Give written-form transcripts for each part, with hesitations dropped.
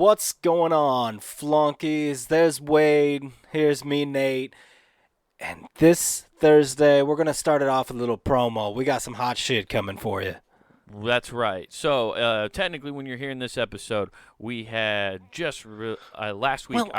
What's going on, flunkies? There's Wade. Here's me, Nate. And this Thursday, we're going to start it off with a little promo. We got some hot shit coming for you. That's right. So, technically, when you're hearing this episode, we had just last week.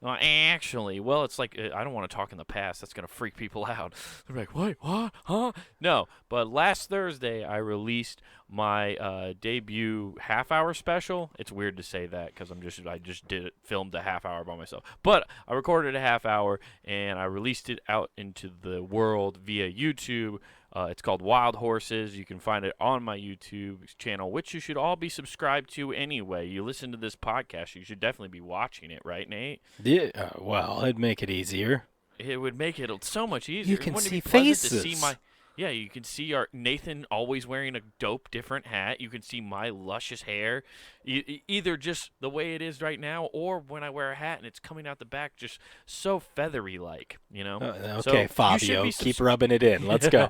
Well, it's like I don't want to talk in the past. That's gonna freak people out. They're like, "Wait, what? Huh?" No, but last Thursday I released my debut half-hour special. It's weird to say that because I just filmed a half hour by myself. But I recorded a half hour and I released it out into the world via YouTube. It's called Wild Horses. You can find it on my YouTube channel, which you should all be subscribed to anyway. You listen to this podcast, you should definitely be watching it, right, Nate? Yeah, well, it'd make it easier. It would make it so much easier. You can Wouldn't see it be pleasant faces. to see yeah, you can see our Nathan always wearing a dope different hat. You can see my luscious hair, either just the way it is right now, or when I wear a hat and it's coming out the back, just so feathery like, you know. Okay, so Fabio, keep rubbing it in. Let's go.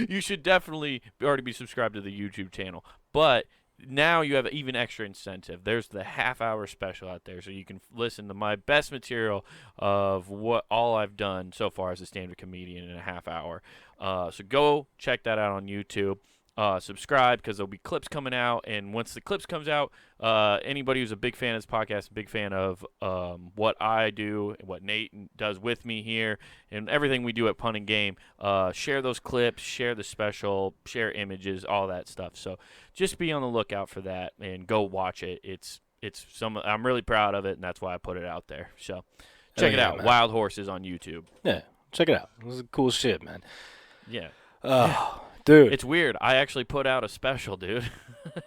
You should definitely already be subscribed to the YouTube channel, but now you have even extra incentive. There's the half-hour special out there, so you can listen to my best material of what all I've done so far as a stand-up comedian in a half hour. So go check that out on YouTube. Subscribe because there'll be clips coming out, and once the clips comes out, anybody who's a big fan of this podcast, a big fan of what I do and what Nate does with me here, and everything we do at Pun and Game, share those clips, share the special, share images, all that stuff. So just be on the lookout for that and go watch it. I'm really proud of it, and that's why I put it out there. So check it out, man. Wild Horses on YouTube. Yeah, check it out. This is cool shit, man. Yeah. Dude, it's weird. I actually put out a special, dude.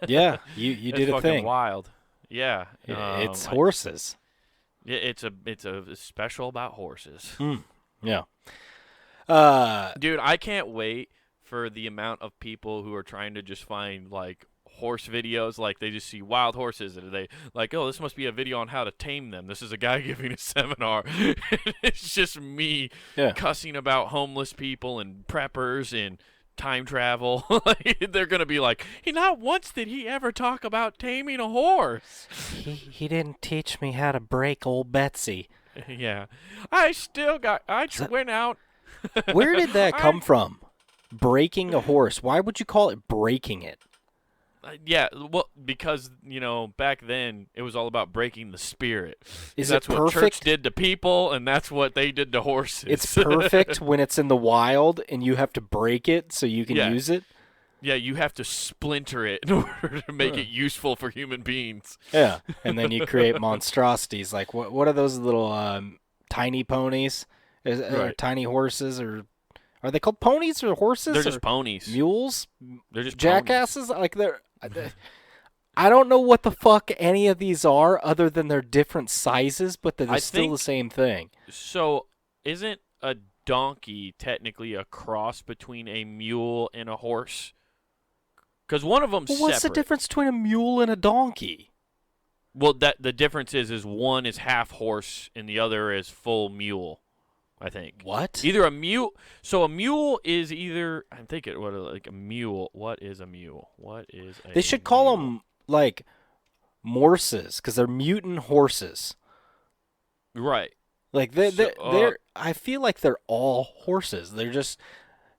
Yeah, you did a thing. Wild. Yeah. It's horses. It's a special about horses. Yeah. Dude, I can't wait for the amount of people who are trying to just find like horse videos. Like they just see wild horses and they like, oh, this must be a video on how to tame them. This is a guy giving a seminar. It's just me cussing about homeless people and preppers and time travel. They're gonna be like, not once did he ever talk about taming a horse. He didn't teach me how to break old Betsy. Yeah, went out. Where did that come from? Breaking a horse. Why would you call it breaking it? Yeah, well, because, back then it was all about breaking the spirit. That's what church did to people, and that's what they did to horses. It's perfect when it's in the wild and you have to break it so you can use it? Yeah, you have to splinter it in order to make it useful for human beings. Yeah, and then you create monstrosities. Like, what are those little tiny ponies? Or tiny horses? Or are they called ponies or horses? They're just ponies. Mules? They're just jackasses? Ponies. Like I don't know what the fuck any of these are other than they're different sizes, but they're still the same thing. So isn't a donkey technically a cross between a mule and a horse? Because one of them's separate. What's the difference between a mule and a donkey? Well, the difference is one is half horse and the other is full mule. I think. What? Either a mule. So a mule is either. I'm thinking like a mule. What is a mule? What is a They should call them like morses because they're mutant horses. Right. Like they're. I feel like they're all horses. They're just.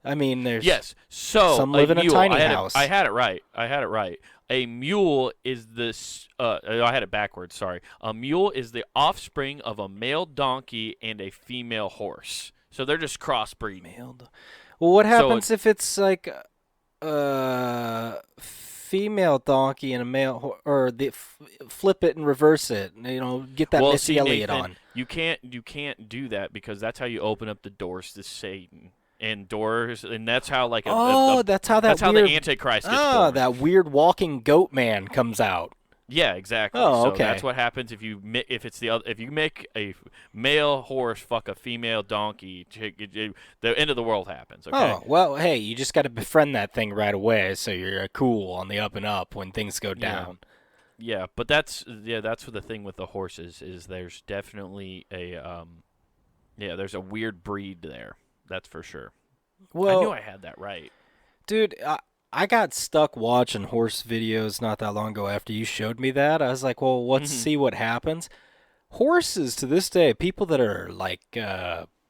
I mean, there's. Yes. So some live in a tiny house. I had it right. A mule is this. I had it backwards. Sorry. A mule is the offspring of a male donkey and a female horse. So they're just crossbreeding. Well, what happens if it's like female donkey and a male or flip it and reverse it? Get that Missy Elliott Nathan, on. You can't do that because that's how you open up the doors to Satan. And doors, and that's how that's how the Antichrist gets born. That weird walking goat man comes out. Yeah, exactly. Oh, okay. So that's what happens if you make a male horse fuck a female donkey. The end of the world happens. Okay? Oh well, hey, you just got to befriend that thing right away, so you're cool on the up and up when things go down. Yeah, but that's the thing with the horses is there's definitely there's a weird breed there. That's for sure. Well, I knew I had that right. Dude, I got stuck watching horse videos not that long ago after you showed me that. I was like, well, let's Hmm. see what happens. Horses to this day, people that are like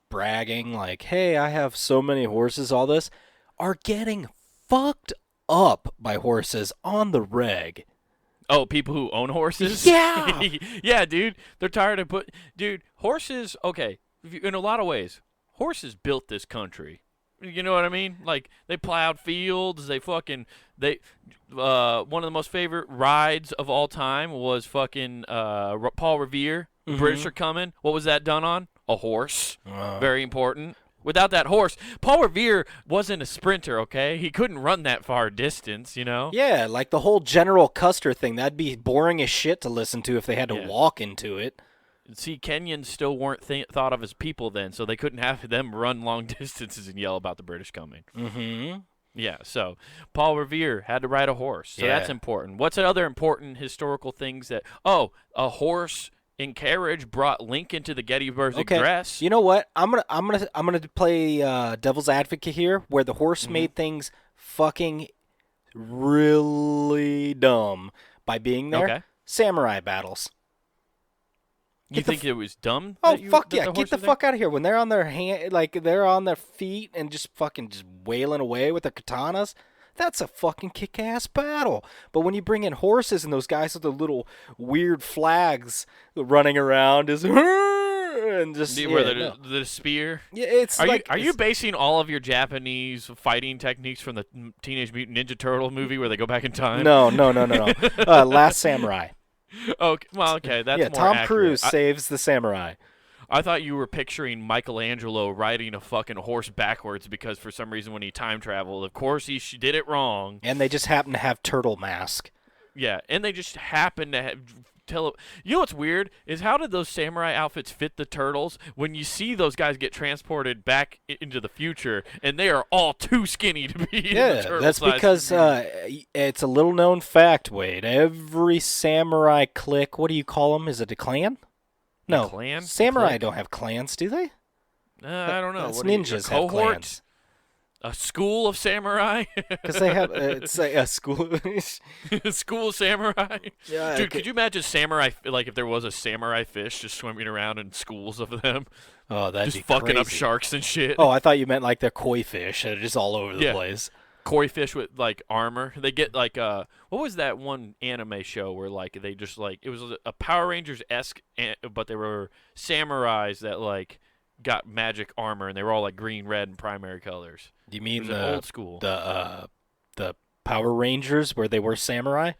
bragging, like, hey, I have so many horses, all this, are getting fucked up by horses on the reg. Oh, people who own horses? Yeah! Yeah, dude. They're tired of dude, horses, okay, in a lot of ways, horses built this country. You know what I mean? Like they plowed fields, they one of the most favorite rides of all time was fucking Paul Revere. The British Mm-hmm. are coming. What was that done on? A horse. Uh, Very important. Without that horse, Paul Revere wasn't a sprinter, okay? He couldn't run that far distance, you know? yeah, like the whole General Custer thing, that'd be boring as shit to listen to if they had to Yeah. walk into it. See, Kenyans still weren't thought of as people then, so they couldn't have them run long distances and yell about the British coming. Mm-hmm. Yeah, so Paul Revere had to ride a horse, so that's Yeah. important. What's other important historical things that? Oh, a horse and carriage brought Lincoln to the Gettysburg Okay. Address. You know what? I'm gonna play devil's advocate here, where the horse Hmm. made things fucking really dumb by being there. Okay, Samurai battles. you Get the think it was dumb? Oh That fuck that yeah! the Get horse the was there? fuck out of here! When they're on their hand, like they're on their feet and just fucking just wailing away with their katanas, that's a fucking kick-ass battle. But when you bring in horses and those guys with the little weird flags running around, is and just Where yeah, no. the spear? Yeah, it's Are you like are you basing all of your Japanese fighting techniques from the Teenage Mutant Ninja Turtle movie where they go back in time? no. Last Samurai. Okay, well, okay, that's Yeah, more Tom accurate. Cruise saves the samurai. I thought you were picturing Michelangelo riding a fucking horse backwards because for some reason when he time traveled, of course he did it wrong. And they just happen to have turtle mask. Yeah, and they just happened to tell. You know what's weird is how did those samurai outfits fit the turtles? When you see those guys get transported back into the future, and they are all too skinny to be in the Yeah, turtle that's size because suit. it's a little known fact, Wade. Every samurai clique, what do you call them? Is it a clan? No, clan? samurai Clique? don't have clans, do they? I don't know. That's What are you, a ninjas have cohort? clans. A school of samurai? Because they have, it's like a school. School of samurai? Yeah, Dude, could you imagine samurai, like if there was a samurai fish just swimming around in schools of them? Oh, that'd Just be fucking up crazy. sharks and shit. Oh, I thought you meant like they're koi fish. They're just all over the Yeah. place. Koi fish with like armor. They get like what was that one anime show where like they just like it was a Power Rangers esque, but they were samurais that like got magic armor and they were all like green, red, and primary colors. Do you It mean was an old school. the Power Rangers where they were samurai?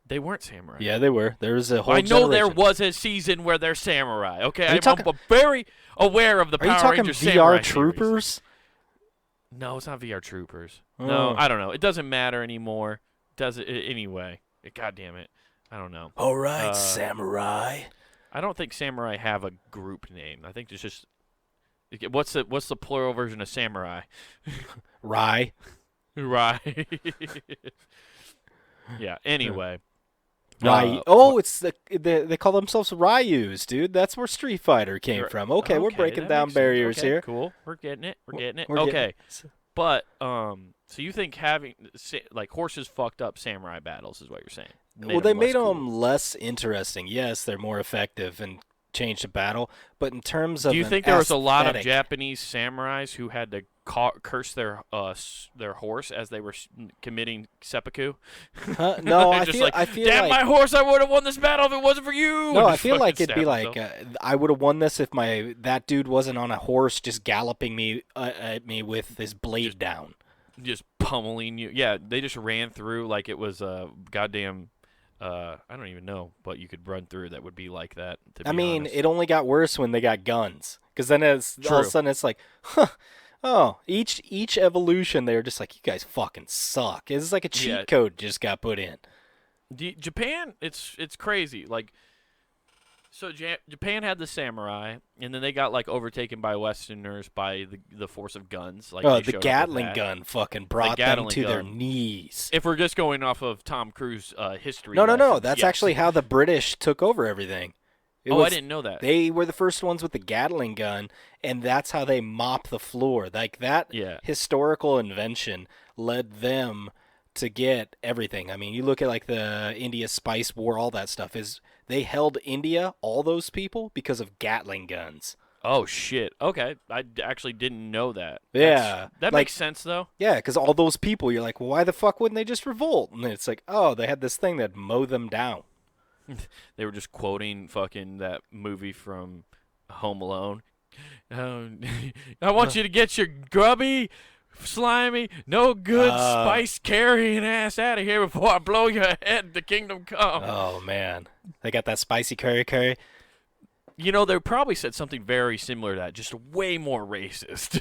They weren't samurai. Yeah, they were. There was a whole I know there generation. was a season where they're samurai. Okay, Are you talking- I'm very aware of the Are you Power talking Rangers VR samurai series. Troopers? No, it's not VR Troopers. Oh. No, I don't know. It doesn't matter anymore. Does it anyway? God damn it. I don't know. All right, Uh, samurai. I don't think samurai have a group name. I think it's just what's the plural version of samurai? Rye. Right. Yeah. Anyway. Ryu. It's they call themselves Ryus, dude. That's where Street Fighter came from. Okay, we're breaking that down makes sense. barriers Okay, here. Cool. We're getting it. We're getting it. We're getting- Okay. But so you think having like horses fucked up samurai battles is what you're saying? Well, they made less cool. them less interesting. Yes, they're more effective and changed the battle. But in terms of Do you an think there was a lot of aesthetic- Japanese samurais who had to curse their horse as they were committing seppuku? No, I Just feel like, I feel damn like my horse! I would have won this battle if it wasn't for you. no, and I just feel fucking like it'd be stab like himself. I would have won this if that dude wasn't on a horse just galloping me at me with his blade down. Just pummeling you. Yeah, they just ran through like it was a goddamn. I don't even know what you could run through that would be like that. To be I mean, honest. it only got worse when they got guns. Because then it's all of True. a sudden it's like, huh, oh, each evolution they were just like, you guys fucking suck. It's like a cheat Yeah. code just got put in. Japan, it's crazy. Like, so Japan had the samurai, and then they got like overtaken by Westerners by the force of guns. Like Oh, they the showed up with Gatling that. gun fucking brought them Gatling to their gun. knees. If we're just going off of Tom Cruise history. No. lessons, That's yes. actually how the British took over everything. It I was- didn't know that. They were the first ones with the Gatling gun, and that's how they mop the floor. Like that Yeah. historical invention led them to get everything. I mean, you look at like the India Spice War, all that stuff is they held India, all those people, because of Gatling guns. Oh shit. Okay, actually didn't know that. Yeah, That like makes sense though. yeah, because all those people, you're like, well, why the fuck wouldn't they just revolt? And it's like, oh, they had this thing that mow them down. They were just quoting fucking that movie from Home Alone. I want you to get your grubby, slimy, no good spice carrying ass out of here before I blow your head to kingdom come. Oh man, they got that spicy curry. You know, they probably said something very similar to that, just way more racist.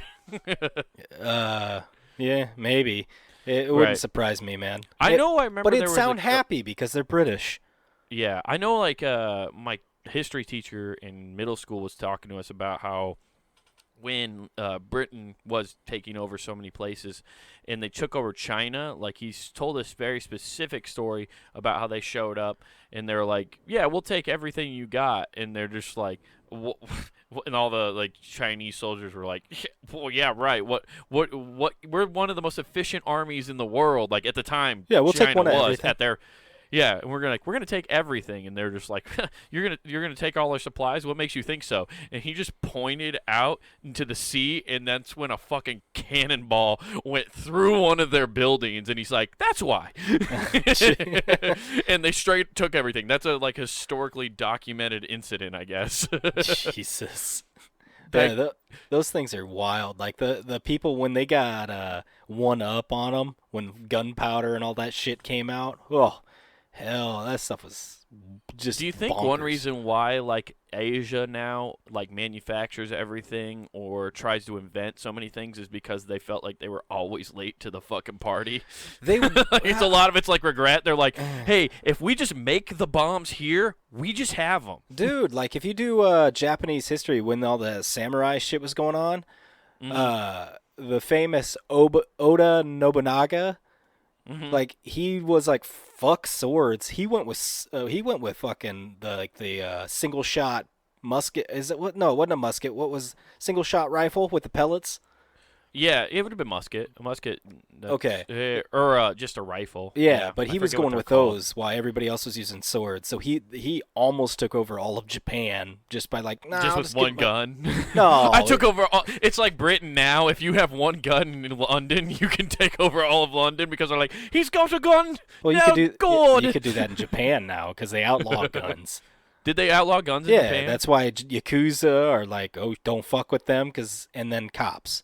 Yeah, maybe. It wouldn't Right. surprise me, man. I remember but there it'd was sound happy because they're British. Yeah, I know. Like, my history teacher in middle school was talking to us about how when Britain was taking over so many places, and they took over China. Like, he's told this very specific story about how they showed up, and they're like, "Yeah, we'll take everything you got," and they're just like. And all the like Chinese soldiers were like, "Well, yeah, right. What? We're one of the most efficient armies in the world. Like at the time, Yeah, we'll China take one of was everything. at their." Yeah, and we're gonna take everything, and they're just like, you're gonna take all our supplies. What makes you think so? And he just pointed out into the sea, and that's when a fucking cannonball went through one of their buildings, and he's like, that's why. And they straight took everything. That's a like historically documented incident, I guess. Jesus. Back- Yeah, those things are wild. Like the people when they got one up on them when gunpowder and all that shit came out. Oh, hell, that stuff was just. Do you think one bonkers. reason why like Asia now like manufactures everything or tries to invent so many things is because they felt like they were always late to the fucking party? They It's a lot of it's like regret. They're like, hey, if we just make the bombs here, we just have them. Dude, like if you do Japanese history when all the samurai shit was going on, the famous Oda Nobunaga, like he was like fuck swords. He went with fucking the single shot musket. Is it what? No, it wasn't a musket. What was single shot rifle with the pellets? Yeah, it would have been a musket. Okay. Or just a rifle. Yeah, but I he was forget what going they're with called. those while everybody else was using swords. So he almost took over all of Japan just by like nah, Just I'll with just one get gun. No, I took over. It's like Britain now. If you have one gun in London, you can take over all of London because they're like, he's got a gun. Well, you now could do you could do that in Japan now because they outlaw guns. Did they outlaw guns in Yeah, Japan? that's why Yakuza are like, oh, don't fuck with them, and then cops.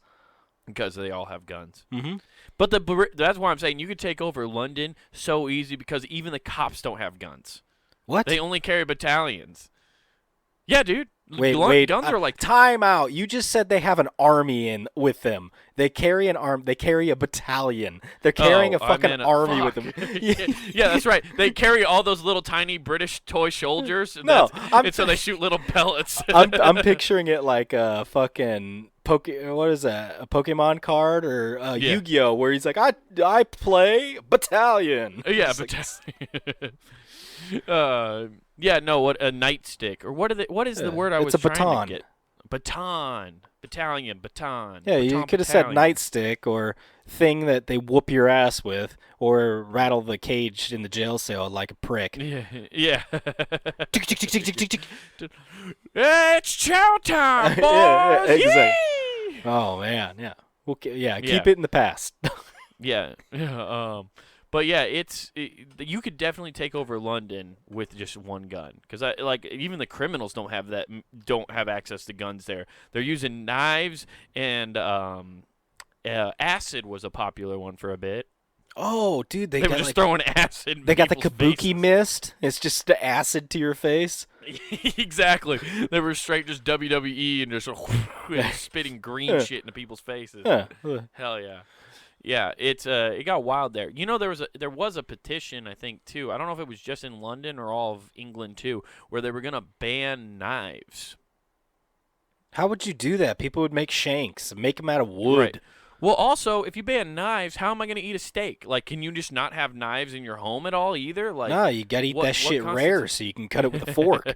Because they all have guns. Mm-hmm. But that's why I'm saying you could take over London so easy because even the cops don't have guns. What? They only carry battalions. Yeah, dude. Wait. Guns are like time out. You just said they have an army in with them. They carry an arm. They carry a battalion. They're carrying a I fucking meant army with fuck. them. Yeah, that's right. They carry all those little tiny British toy soldiers. And No, and so they shoot little pellets. I'm picturing it like a fucking what is that? A Pokemon card or Yeah. Yu-Gi-Oh, where he's like, I play battalion. Yeah, It's like, yeah, no, what a nightstick or what is the word I it's was a trying baton. to get? Baton, battalion, baton. Yeah, you baton could have said battalion. nightstick or thing that they whoop your ass with, or rattle the cage in the jail cell like a prick. Yeah, yeah. Tick, tick, tick, tick, tick, tick, tick. It's chow time, boys! Yeah, exactly. Yee! Oh man, yeah. Okay, yeah, keep Yeah. it in the past. Yeah, but yeah, you could definitely take over London with just one gun because like even the criminals don't have access to guns there. They're using knives and acid was a popular one for a bit. Oh, dude, They were got just like, throwing acid. In they got the people's kabuki faces. mist. It's just the acid to your face. Exactly. They were straight just WWE and just spitting green shit into people's faces. Yeah. Hell yeah. Yeah, it got wild there. You know, there was a petition, I think, too. I don't know if it was just in London or all of England too, where they were gonna ban knives. How would you do that? People would make shanks, make them out of wood. Right. Well, also, if you ban knives, how am I going to eat a steak? Like, can you just not have knives in your home at all either? Like, No, you gotta eat that shit rare so you can cut it with a fork.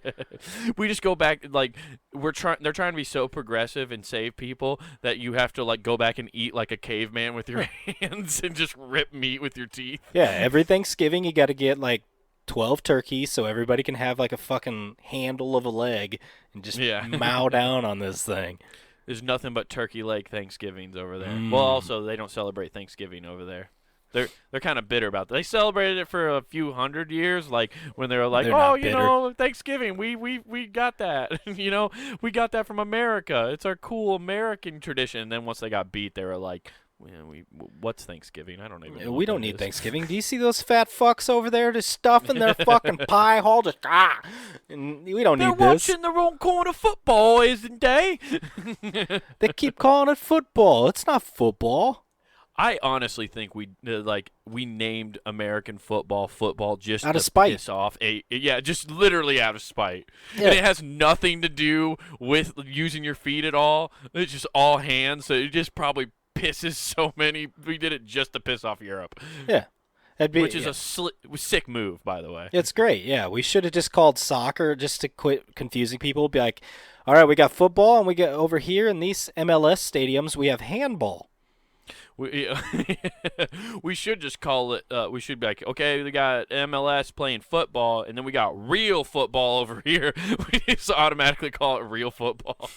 We just go back, like, they're trying to be so progressive and save people that you have to, like, go back and eat like a caveman with your hands and just rip meat with your teeth. Yeah, every Thanksgiving you gotta get like 12 turkeys so everybody can have like a fucking handle of a leg and just mow down on this thing. There's nothing but turkey leg Thanksgivings over there. Well, also they don't celebrate Thanksgiving over there. They're kind of bitter about that. They celebrated it for a few hundred years, like when they were like, They're "Oh, not you bitter. know, Thanksgiving, we got that. You know, we got that from America. It's our cool American tradition." And then once they got beat, they were like, well, what's Thanksgiving? I don't even know. We what don't that need is." Thanksgiving. Do you see those fat fucks over there just stuffing their fucking pie hole? Just and we don't They're need this. watching the wrong corner football, isn't they? They keep calling it football. It's not football. I honestly think we named American football just Out to of spite. piss off just literally out of spite. Yeah. And it has nothing to do with using your feet at all. It's just all hands, so it just probably pisses so many. We did it just to piss off Europe. Yeah. Which is a sick move, by the way. It's great. Yeah, we should have just called soccer just to quit confusing people. Be like, all right, we got football, and we got over here in these MLS stadiums, we have handball. We should just call it. We should be like, okay, we got MLS playing football, and then we got real football over here. We just automatically call it real football.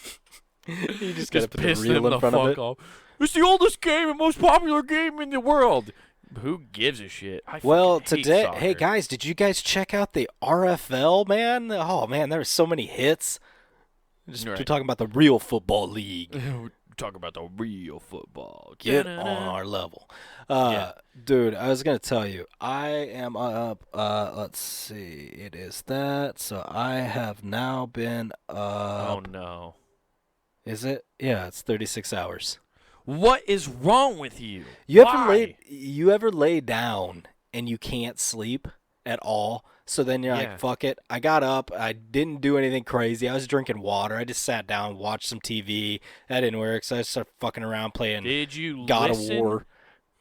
You just gotta put the piss real them in front of it. off. It's the oldest game and most popular game in the world. Who gives a shit? Well, fucking hate today, soccer. hey guys, did you guys check out the RFL, man? Oh man, there were so many hits. We're talking about the real football league. Talk about the real football. Get on our level. Dude, I was going to tell you, I am up, let's see, it is that, so I have now been up. Oh, no. Is it? Yeah, it's 36 hours. What is wrong with you? You Why? ever lay down and you can't sleep at all? So then you're like, fuck it. I got up. I didn't do anything crazy. I was drinking water. I just sat down, watched some TV. That didn't work, so I just started fucking around playing God of War.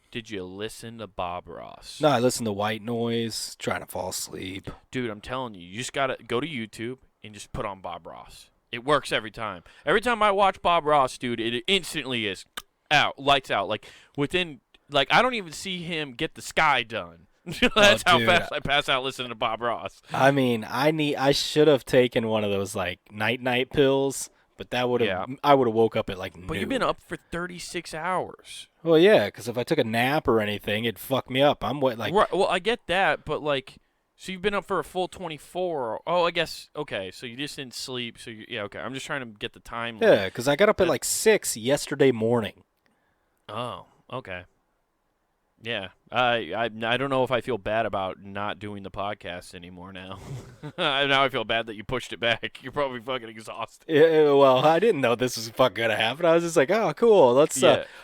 Did you listen to Bob Ross? No, I listened to white noise, trying to fall asleep. Dude, I'm telling you, you just got to go to YouTube and just put on Bob Ross. It works every time. Every time I watch Bob Ross, dude, it instantly is out, lights out. Like, I don't even see him get the sky done. That's how fast I pass out listening to Bob Ross. I mean, I should have taken one of those like night pills, but that would have I would have woke up at like noon. But you've been up for 36 hours. Well, yeah, because if I took a nap or anything, it'd fuck me up. I'm like. Right, well, I get that, but like, so you've been up for a full 24. Oh, I guess okay. So you just didn't sleep. So okay. I'm just trying to get the time. Yeah, because I got up at like 6 yesterday morning. Oh, okay. Yeah, I don't know if I feel bad about not doing the podcast anymore now. Now I feel bad that you pushed it back. You're probably fucking exhausted. Yeah, well, I didn't know this was fucking gonna happen. I was just like, oh, cool. Let's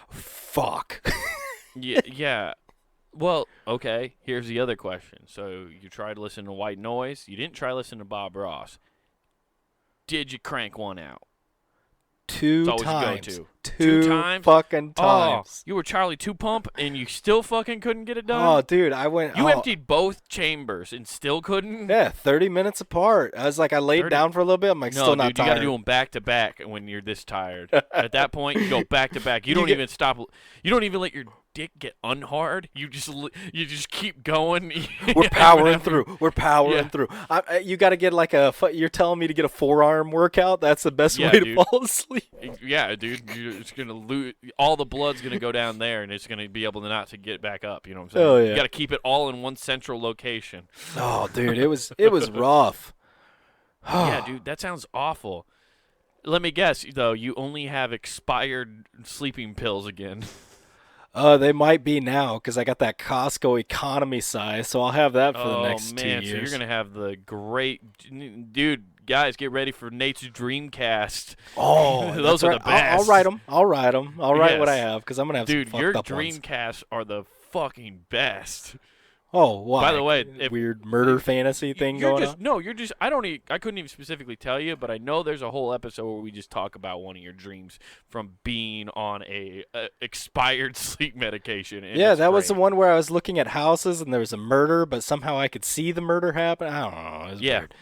fuck. yeah. Well, okay. Here's the other question. So you tried to listen to White Noise. You didn't try to listen to Bob Ross. Did you crank one out? Two times. Two times? fucking times. Oh, you were Charlie Two Pump and you still fucking couldn't get it done? Oh, dude, I went. You emptied both chambers and still couldn't? Yeah, 30 minutes apart. I was like, I laid down for a little bit. I'm like, still not dude, tired. You got to do them back to back when you're this tired. At that point, you go back to back. You don't even stop. You don't even let your dick get unhard. You just keep going. We're powering through. We're powering through. You got to get like you're telling me to get a forearm workout? That's the best way to fall asleep. Yeah, dude. It's going to lose. All the blood's going to go down there, and it's going to be able to not to get back up. You know what I'm saying? Oh, yeah. You got to keep it all in one central location. Oh, dude, it was rough. Yeah, dude, that sounds awful. Let me guess, though, you only have expired sleeping pills again. They might be now because I got that Costco economy size, so I'll have that for the next 2 years. So you're gonna have the great dude. Guys, get ready for Nate's Dreamcast. Oh, those are the best. I'll write them. I'll write what I have because I'm gonna have dude. some Your fucked up ones. Dreamcasts are the fucking best. Oh, By why? the way, Weird murder fantasy thing you're going just on? no, you're just I couldn't even specifically tell you, but I know there's a whole episode where we just talk about one of your dreams from being on a expired sleep medication. And Yeah, it's that was the great. one where I was looking at houses and there was a murder, but somehow I could see the murder happen. I don't know. It was Yeah. weird.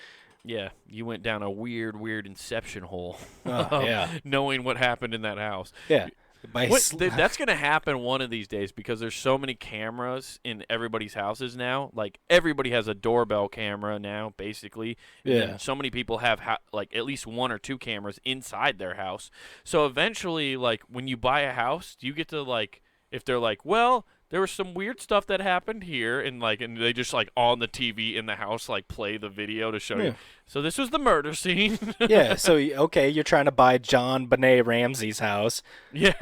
Yeah, you went down a weird inception hole Oh, of yeah. knowing what happened in that house. Yeah. That's going to happen one of these days because there's so many cameras in everybody's houses now. Like everybody has a doorbell camera now, basically. And Yeah. then so many people have like at least one or two cameras inside their house. So eventually, like when you buy a house, you get to like if they're like, well, there was some weird stuff that happened here, and they just like on the TV in the house like play the video to show Yeah. you. So this was the murder scene. Yeah, so okay, you're trying to buy John Benet Ramsey's house. Yeah,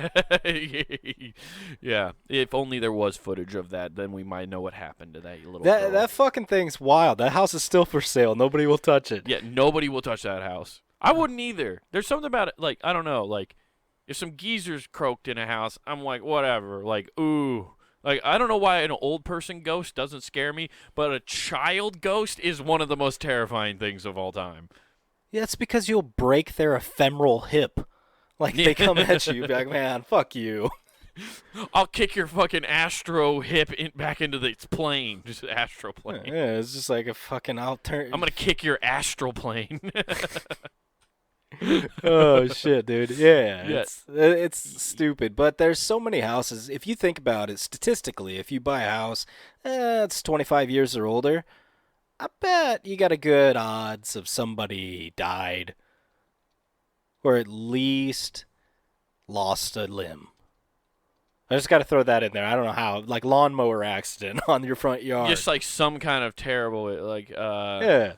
yeah. If only there was footage of that, then we might know what happened to that little girl. That fucking thing's wild. That house is still for sale. Nobody will touch it. Yeah, nobody will touch that house. I wouldn't either. There's something about it, like I don't know, like if some geezers croaked in a house, I'm like whatever, like ooh. Like, I don't know why an old person ghost doesn't scare me, but a child ghost is one of the most terrifying things of all time. Yeah, it's because you'll break their ephemeral hip. Like, they come at you, be like, man, fuck you. I'll kick your fucking astro hip back into its plane. Just astro Yeah, plane. it's just like a fucking I'm going to kick your astral plane. Oh, shit, dude. Yeah, Yeah. it's stupid. But there's so many houses. If you think about it, statistically, if you buy a house, it's 25 years or older, I bet you got a good odds of somebody died or at least lost a limb. I just got to throw that in there. I don't know how. Like lawnmower accident on your front yard. Just like some kind of terrible, like, Yeah.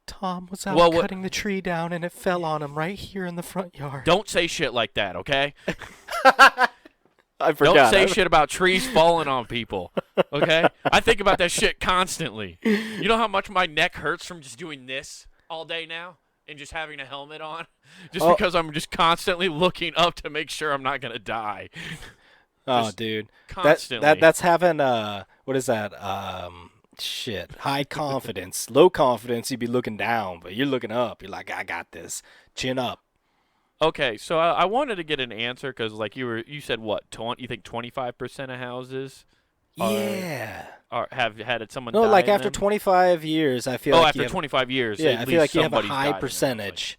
Tom was out cutting the tree down and it fell on him right here in the front yard. Don't say shit like that, okay? I forgot. Don't say shit about trees falling on people, okay? I think about that shit constantly. You know how much my neck hurts from just doing this all day now and just having a helmet on? Just because I'm just constantly looking up to make sure I'm not going to die. Oh, Just dude. Constantly. That's having, what is that? Shit. High confidence. Low confidence, you'd be looking down, but you're looking up. You're like, I got this. Chin up. Okay, so I wanted to get an answer because, like, you said what? You think 25% of houses Yeah. have had someone No, die like in after them? 25 years, I feel Oh, like after you have, 25 years, yeah, at I least feel like you have a somebody's died in high the house. percentage.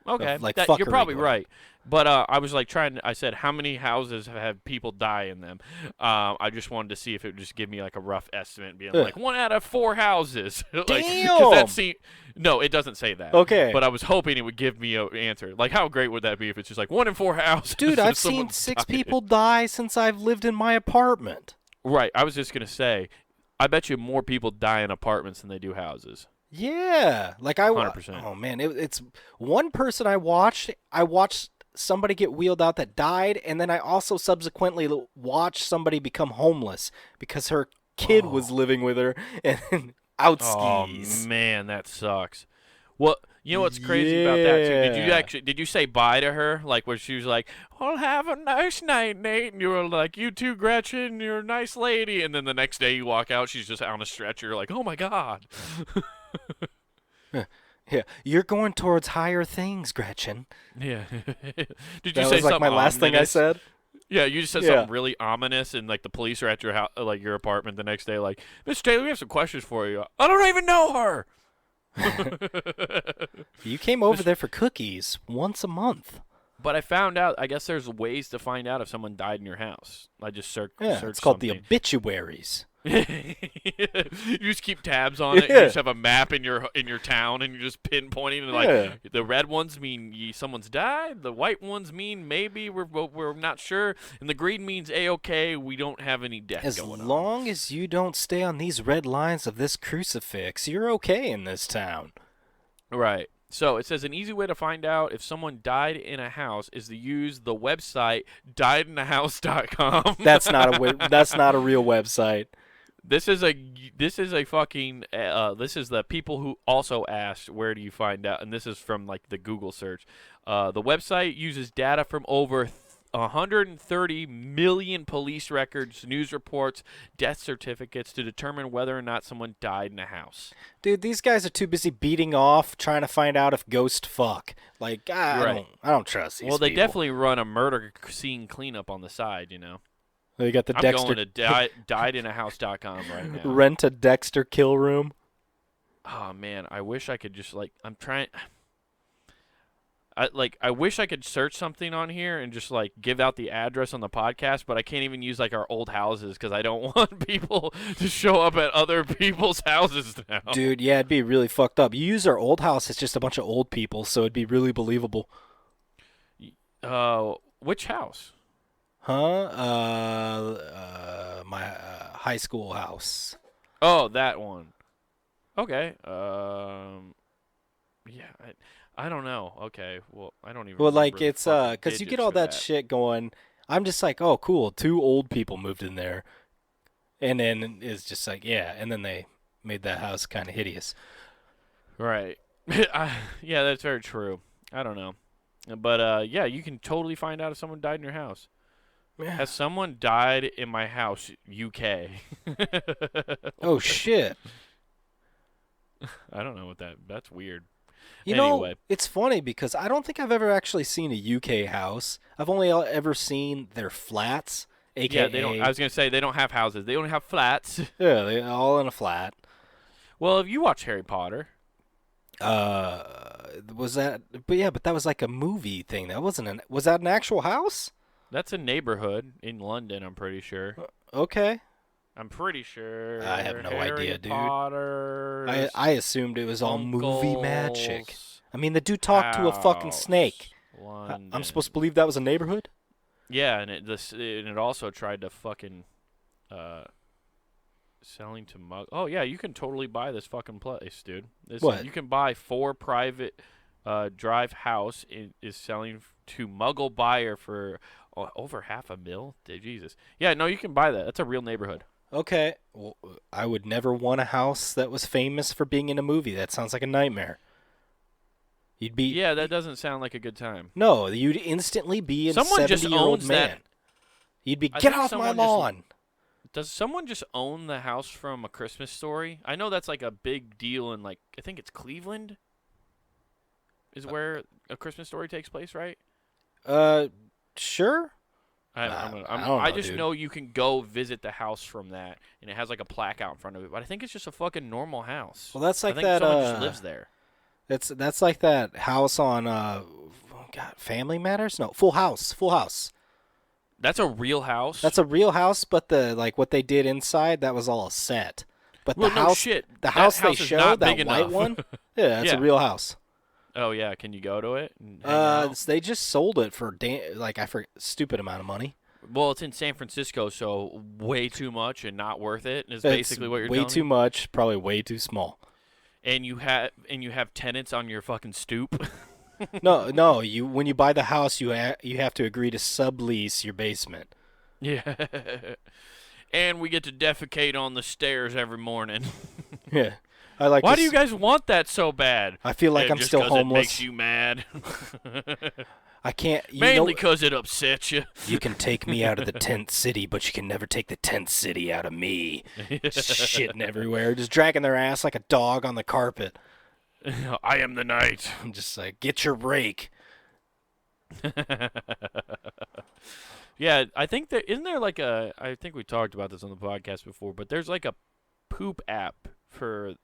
Okay, of, like, you're fuckery probably going on. right. But I was like I said, how many houses have had people die in them? I just wanted to see if it would just give me like a rough estimate, being like 1 out of 4 houses. Like, 'cause Damn! No, it doesn't say that. Okay. But I was hoping it would give me an answer. Like, how great would that be if it's just like 1 in 4 houses? Dude, I've seen someone's 6 died? people die since I've lived in my apartment. Right. I was just gonna say, I bet you more people die in apartments than they do houses. Yeah, like 100%. Oh man, it's one person I watched. I watched somebody get wheeled out that died, and then I also subsequently watched somebody become homeless because her kid was living with her and out Oh skis. man, that sucks. Well, you know what's crazy about that too? Did you say bye to her? Like where she was like, "Well, have a nice night, Nate," and you were like, "You too, Gretchen. You're a nice lady." And then the next day you walk out, she's just on a stretcher. Like, oh my god. Yeah, you're going towards higher things, Gretchen. Yeah. Did you That say was like something my last thing I ominous? said. Yeah, you just said something really ominous, and like the police are at your house, like your apartment the next day. Like, Miss Taylor, we have some questions for you. I don't even know her. You came over there for cookies once a month. But I found out. I guess there's ways to find out if someone died in your house. I just searched. Yeah, it's called the obituaries. You just keep tabs on it. Yeah. You just have a map in your town, and you're just pinpointing. And like the red ones mean someone's died. The white ones mean maybe we're not sure, and the green means a-okay. We don't have any death As going on. long as you don't stay on these red lines of this crucifix, you're okay in this town. Right. So it says an easy way to find out if someone died in a house is to use the website diedinahouse.com. That's not that's not a real website. This is fucking this is the people who also asked where do you find out, and this is from like the Google search. The website uses data from over 130 million police records, news reports, death certificates to determine whether or not someone died in a house. Dude, these guys are too busy beating off, trying to find out if ghosts fuck. Like, You're right. I don't trust these Well, they people. definitely run a murder scene cleanup on the side, you know. They got the I'm Dexter going to diedinahouse.com right now. rent a Dexter kill room. Oh man, I wish I could just I'm trying. I wish I could search something on here and just give out the address on the podcast, but I can't even use our old houses because I don't want people to show up at other people's houses now. Dude, yeah, it'd be really fucked up. You use our old house, it's just a bunch of old people, so it'd be really believable. Which house? Huh? My high school house. Oh, that one. Okay. Yeah. I don't know. Okay. Well, I don't even. Well, remember it's because you get all that shit going. I'm just like, oh, cool. 2 old people moved in there, and then it's just like, yeah, and then they made that house kind of hideous. Right. Yeah, that's very true. I don't know, but yeah, you can totally find out if someone died in your house. Yeah. Has someone died in my house, UK? Oh shit. I don't know what that's weird. You Anyway. know, it's funny because I don't think I've ever actually seen a UK house. I've only ever seen their flats, aka. Yeah, they don't. I was gonna say they don't have houses. They only have flats. Yeah, they all in a flat. Well, if you watch Harry Potter, Was that? But yeah, but that was like a movie thing. That wasn't was that an actual house? that's a neighborhood in London. I'm pretty sure. Okay. I'm pretty sure. I have no idea, dude. Potter. I assumed it was all movie magic. Uncle's I mean, the dude talked to a fucking house, snake. London. I'm supposed to believe that was a neighborhood? Yeah, and it also tried to fucking selling to mug. Oh yeah, you can totally buy this fucking place, dude. What? You can buy 4 private drive house is selling to Muggle buyer for over $500,000. Jesus. Yeah, no, you can buy that. That's a real neighborhood. Okay. Well, I would never want a house that was famous for being in a movie. That sounds like a nightmare. You'd be. Yeah, that doesn't sound like a good time. No, you'd instantly be a Someone just 70-year-old owns man. that. You'd be, I get think off my someone just- lawn. Does someone just own the house from A Christmas Story? I know that's like a big deal in I think it's Cleveland. Is where A Christmas Story takes place, right? Sure. I don't I know, just dude. know you can go visit the house from that, and it has like a plaque out in front of it. But I think it's just a fucking normal house. Well, that's like I think that. someone just lives there. That's like that house on God, Family Matters. No, Full House. Full House. That's a real house. That's a real house, but what they did inside, that was all a set. But well, the no house, shit. the That house they is showed, not that big white enough. one, yeah, that's Yeah. a real house. Oh yeah, can you go to it? And hang out? They just sold it for I forget, stupid amount of money. Well, it's in San Francisco, so way too much and not worth it. Is It's basically what you're way telling too me. much, probably way too small. And you have tenants on your fucking stoop. No, when you buy the house, you have to agree to sublease your basement. Yeah. And we get to defecate on the stairs every morning. Yeah, I like. Why do you guys want that so bad? I feel like I'm just still 'cause homeless. It makes you mad. I can't. Mainly because it upsets you. You can take me out of the tent city, but you can never take the tent city out of me. Shitting everywhere, just dragging their ass like a dog on the carpet. I am the night. I'm just like, get your rake. Yeah, I think isn't there like I think we talked about this on the podcast before, but there's like a poop app for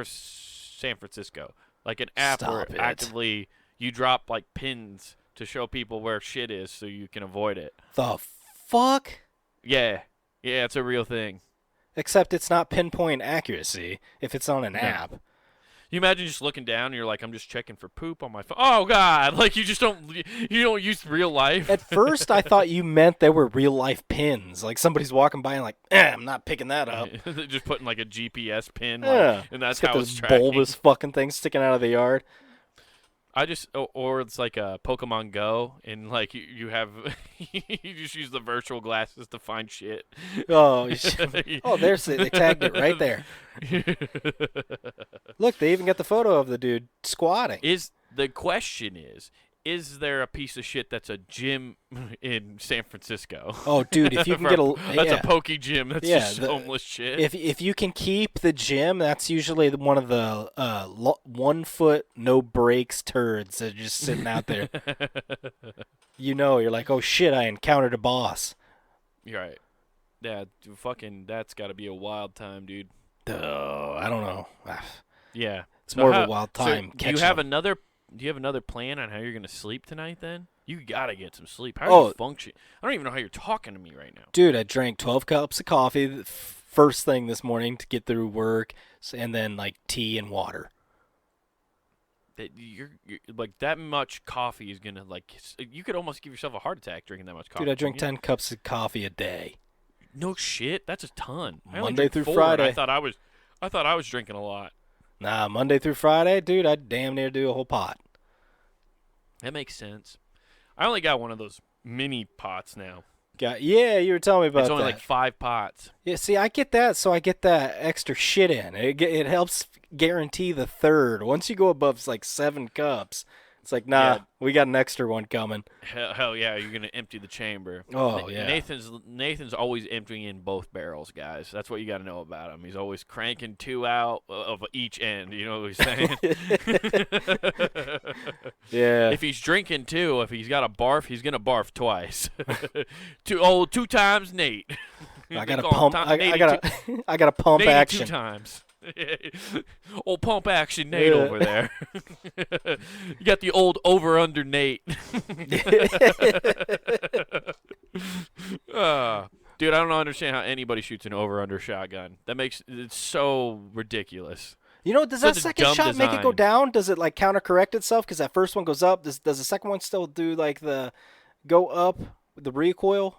San Francisco. Like an app Stop where it. actively you drop like pins to show people where shit is so you can avoid it. The fuck? Yeah. Yeah, it's a real thing. Except it's not pinpoint accuracy if it's on an app. You imagine just looking down and you're like, I'm just checking for poop on my phone. Oh God! Like you don't use real life. At first, I thought you meant they were real life pins. Like somebody's walking by and like, I'm not picking that up. Just putting like a GPS pin, Yeah, and that's it's got how this it's tracking. bulbous fucking thing sticking out of the yard. Or it's like a Pokemon Go, and like you have, you just use the virtual glasses to find shit. Oh, there's it. They tagged it right there. Look, they even got the photo of the dude squatting. The question is, is there a piece of shit that's a gym in San Francisco? Oh, dude, if you can get a That's yeah, a pokey gym. That's yeah, just homeless shit. if you can keep the gym, that's usually one of the 1 foot no brakes turds that are just sitting out there. You're like, oh shit, I encountered a boss. You're right. Yeah, fucking, that's got to be a wild time, dude. Oh, I don't know. Yeah, It's so more how, of a wild so time. do you have another? Do you have another plan on how you're gonna sleep tonight? Then you gotta get some sleep. How are you function? I don't even know how you're talking to me right now, dude? I drank 12 cups of coffee first thing this morning to get through work, and then like tea and water. that you're like that much coffee is gonna you could almost give yourself a heart attack drinking that much coffee. Dude, I drink couldn't 10 cups of coffee a day. you? No shit, that's a ton. I only Monday drink through 4, Friday. and I thought I was drinking a lot. Nah, Monday through Friday, dude, I damn near do a whole pot. That makes sense. I only got one of those mini pots now. Yeah, you were telling me about It's only that. like 5 pots. Yeah, see, I get that, so I get that extra shit in. It helps guarantee the third. Once you go above like 7 cups, it's like, nah, Yeah. we got an extra one coming. Hell yeah, you're gonna empty the chamber. Oh, yeah. Nathan's always emptying in both barrels, guys. That's what you got to know about him. He's always cranking 2 out of each end. You know what he's saying? Yeah. If he's drinking 2, if he's got a barf, he's gonna barf twice. 2 times Nate. I got to They call him pump. Tom- I Natey got to. I got to pump Natey action. 2 times. Old pump action Nate Yeah. over there. You got the old over under Nate. Dude, I don't understand how anybody shoots an over under shotgun. It's so ridiculous. Does that Such a second dumb shot make it go design. down? Does it like counter correct itself? Because that first one goes up. Does the second one still do like the go up with the recoil?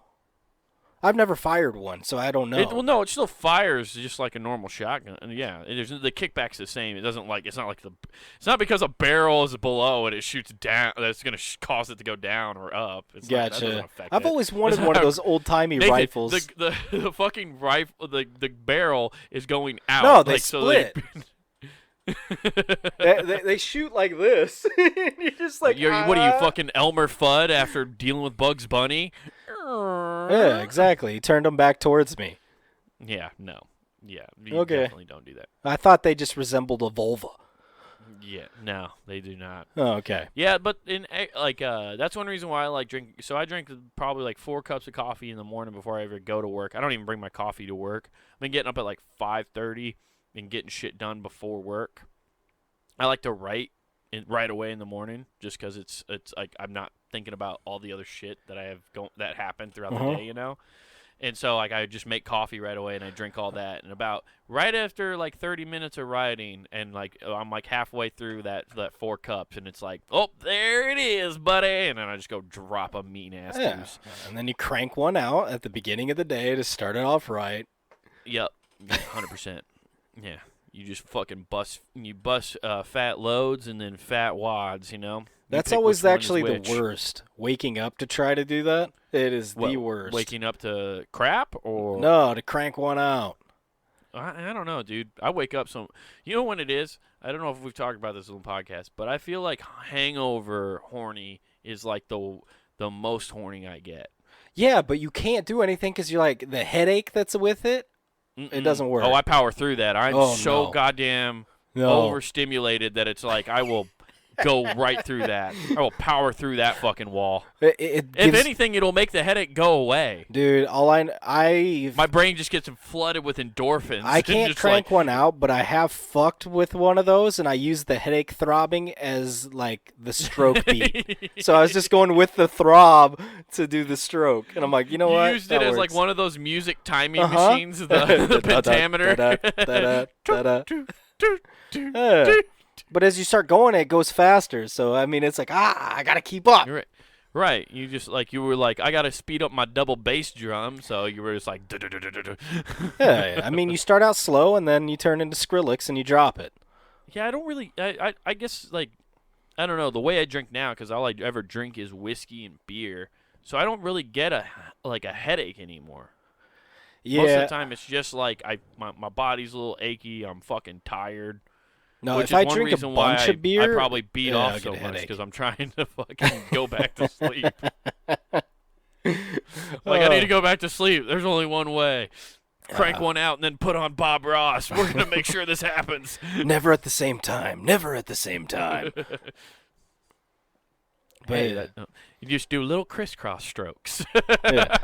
I've never fired one, so I don't know. No, it still fires just like a normal shotgun. And yeah, the kickback's the same. It's not because a barrel is below and it shoots down that's gonna cause it to go down or up. That Gotcha. doesn't affect I've it. always wanted That's one of not- those old timey Nathan, rifles. The fucking rifle, the barrel is going out. No, they split. they shoot like this. You're just like, What are you, fucking Elmer Fudd after dealing with Bugs Bunny? Yeah, exactly. He turned them back towards me. Yeah, no. Yeah, you Okay. definitely don't do that. I thought they just resembled a vulva. Yeah, no, they do not. Oh, okay. Yeah, but that's one reason why I like drink. So I drink probably like 4 cups of coffee in the morning before I ever go to work. I don't even bring my coffee to work. I've been getting up at like 5:30 and getting shit done before work. I like to write right away in the morning, just because it's like I'm not thinking about all the other shit that I have that happened throughout the day, you know. And so like I just make coffee right away and I drink all that, and about right after like 30 minutes of writing, and like I'm like halfway through that 4 cups, and it's like, oh, there it is, buddy, and then I just go drop a mean ass deuce. And then you crank one out at the beginning of the day to start it off right. Yep, 100%. Yeah. You just fucking bust fat loads and then fat wads, you know? That's pick always which one is actually the which. worst. Waking up to try to do that, it is the What, worst. Waking up to crap or No, to crank one out. I don't know, dude. I wake up you know when it is? I don't know if we've talked about this on the podcast, but I feel like hangover horny is like the most horny I get. Yeah, but you can't do anything because you're like the headache that's with it. It doesn't work. Oh, I power through that. I'm so no. goddamn No. overstimulated that it's like I will go right through that. I will power through that fucking wall. It If gives, anything, it'll make the headache go away. dude, My brain just gets flooded with endorphins. I can't Just crank like, one out, but I have fucked with one of those, and I use the headache throbbing as like the stroke beat. So I was just going with the throb to do the stroke, and I'm like, you know what? You used it That as like works. one of those music timing Uh-huh. machines, the pentameter. Yeah. But as you start going, it goes faster. So I mean, it's like I gotta keep up. You're right. Right. You just you were like, I gotta speed up my double bass drum, so you were just like Yeah, I mean, you start out slow, and then you turn into Skrillex, and you drop it. Yeah, I don't really I guess like I don't know, the way I drink now, because all I ever drink is whiskey and beer, so I don't really get a headache anymore. Yeah. Most of the time it's just like my body's a little achy, I'm fucking tired. No, which if is I one drink a reason why bunch of I beer, probably beat yeah, I'll off get so a much headache. because I'm trying to fucking go back to sleep. Like, I need to Oh. go back to sleep. There's only one way. Crank one out and then put on Bob Ross. We're going to make sure this happens. Never at the same time. Never at the same time. But Hey, you just do little crisscross strokes. yeah.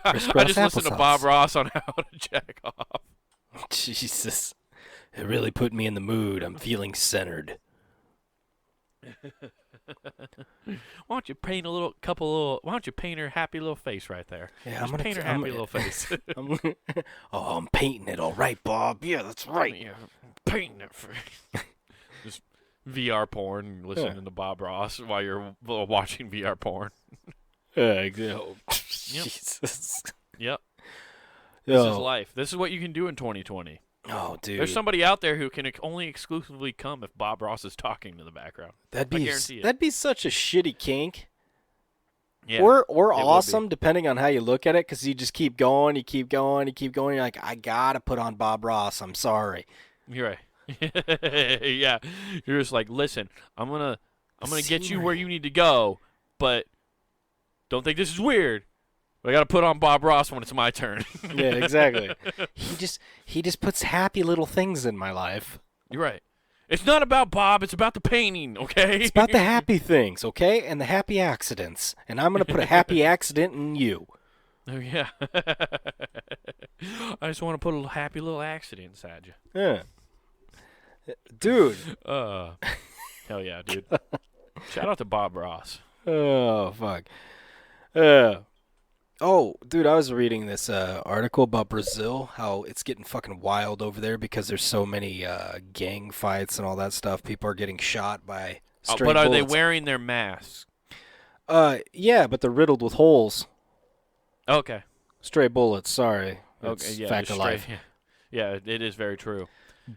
I just listened to Bob Ross on how to jack off. Jesus. It really put me in the mood. I'm feeling centered. Why don't you paint why don't you paint her happy little face right there? Yeah, Just paint her happy little face. I'm painting it all right, Bob. Yeah, that's right. Yeah, painting it for just VR porn, listening to Bob Ross while you're watching VR porn. Jesus. Yep. This is life. This is what you can do in 2020. Oh, dude. There's somebody out there who can only exclusively come if Bob Ross is talking to the background. I guarantee it. That'd be such a shitty kink. Yeah, or awesome, depending on how you look at it, because you just keep going, you keep going, you keep going. You're like, I gotta put on Bob Ross. I'm sorry. You're right. Yeah, you're just like, listen, I'm gonna get you where you need to go, but don't think this is weird. I gotta put on Bob Ross when it's my turn. Yeah, exactly. He just puts happy little things in my life. You're right. It's not about Bob. It's about the painting. Okay. It's about the happy things, okay, and the happy accidents. And I'm gonna put a happy accident in you. Oh yeah. I just want to put a happy little accident inside you. Yeah. Dude. Hell yeah, dude. Shout out to Bob Ross. Oh fuck. Oh, dude, I was reading this article about Brazil, how it's getting fucking wild over there because there's so many gang fights and all that stuff. People are getting shot by stray But are bullets. they wearing their masks? Yeah, but they're riddled with holes. Okay. Stray bullets, sorry. Okay, It's yeah, fact just of life. Yeah, it is very true.